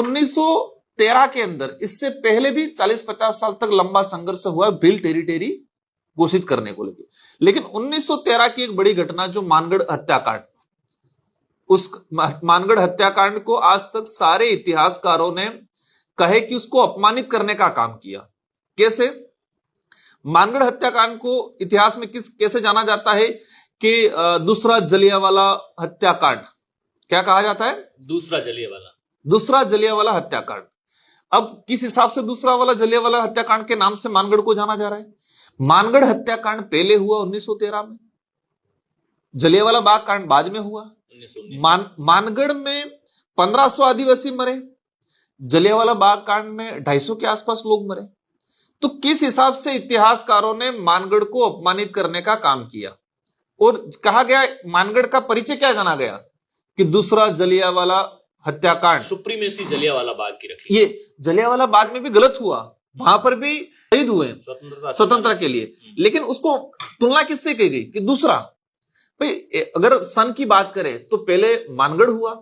1913 के अंदर, इससे पहले भी 40-50 साल तक लंबा संघर्ष हुआ भिल टेरिटरी घोषित करने को लेकर। लेकिन 1913 की एक बड़ी घटना जो मानगढ़ हत्याकांड, उस मानगढ़ हत्याकांड को आज तक सारे इतिहासकारों ने कहे कि उसको अपमानित करने का काम किया। कैसे? मानगढ़ हत्याकांड को इतिहास में कैसे जाना जाता है कि दूसरा जलियांवाला हत्याकांड, क्या कहा जाता है? दूसरा जलियांवाला हत्याकांड। अब किस हिसाब से दूसरा वाला जलियांवाला हत्याकांड के नाम से मानगढ़ को जाना जा रहा है? मानगढ़ हत्याकांड पहले हुआ 1913 में, जलियांवाला बाग कांड बाद में हुआ। मानगढ़ में 1500 आदिवासी मरे, जलियांवाला बाग कांड में 250 के आसपास लोग मरे। तो किस हिसाब से इतिहासकारों ने मानगढ़ को अपमानित करने का काम किया? और कहा गया, मानगढ़ का परिचय क्या जाना गया कि दूसरा जलियांवाला हत्याकांड, सुप्रीमेसी जलियांवाला बाग की रखी। ये जलियांवाला बाग में भी गलत हुआ, वहां पर भी शहीद हुए स्वतंत्रता के लिए, लेकिन उसको तुलना किससे की गई कि दूसरा। भाई अगर सन की बात करें तो पहले मानगढ़ हुआ,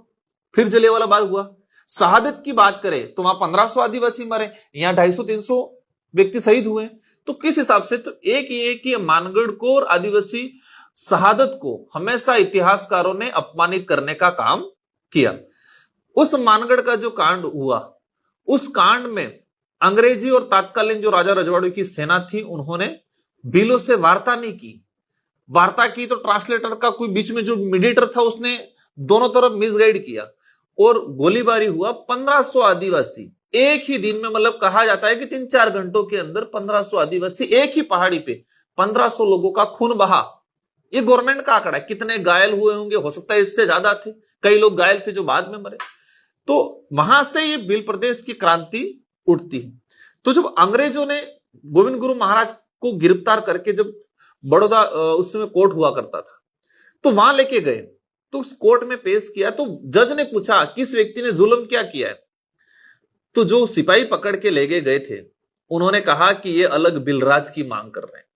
फिर जलियांवाला बाग हुआ। शहादत की बात करें तो वहां 1500 आदिवासी मरे, यहां 250-300 व्यक्ति शहीद हुए। तो किस हिसाब से? तो एक ये कि मानगढ़ को और आदिवासी शहादत को हमेशा इतिहासकारों ने अपमानित करने का काम किया। उस मानगढ़ का जो कांड हुआ, उस कांड में अंग्रेजी और तात्कालीन जो राजा रजवाड़ों की सेना थी, उन्होंने भीलों से वार्ता नहीं की। वार्ता की तो ट्रांसलेटर का कोई बीच में जो मीडिएटर था, उसने दोनों तरफ मिसगाइड किया और गोलीबारी हुआ। 1500 आदिवासी एक ही दिन में, मतलब कहा जाता है कि 3-4 घंटों के अंदर 1500 आदिवासी एक ही पहाड़ी पे 1500 लोगों का खून बहा। ये गवर्नमेंट का आंकड़ा है। कितने घायल हुए होंगे, हो सकता है इससे ज्यादा थे, कई लोग घायल थे जो बाद में मरे। तो वहां से ये भील प्रदेश की क्रांति उठती है। तो जब अंग्रेजों ने गोविंद गुरु महाराज को गिरफ्तार करके, जब बड़ौदा उस समय कोर्ट हुआ करता था, तो वहां लेके गए, तो उस कोर्ट में पेश किया, तो जज ने पूछा किस व्यक्ति ने जुल्म क्या किया है। तो जो सिपाही पकड़ के ले गए थे, उन्होंने कहा कि ये अलग भिलराज की मांग कर रहे हैं।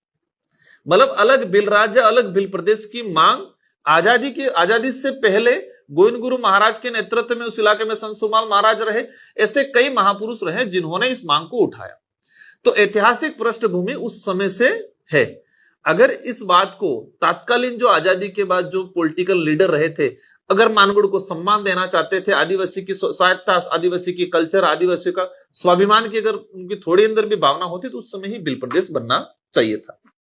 मतलब अलग भिलराज, अलग भिल प्रदेश की मांग। आजादी से पहले गोविंद गुरु महाराज के नेतृत्व में उस इलाके में संत सुमाल महाराज रहे, ऐसे कई महापुरुष रहे जिन्होंने इस मांग को उठाया। तो ऐतिहासिक पृष्ठभूमि उस समय से है। अगर इस बात को तात्कालीन जो आजादी के बाद जो पॉलिटिकल लीडर रहे थे, अगर मानगढ़ को सम्मान देना चाहते थे, आदिवासी की स्वायत्ता, आदिवासी की कल्चर, आदिवासी का स्वाभिमान की अगर उनकी थोड़ी अंदर भी भावना होती, तो उस समय ही भिल प्रदेश बनना चाहिए था।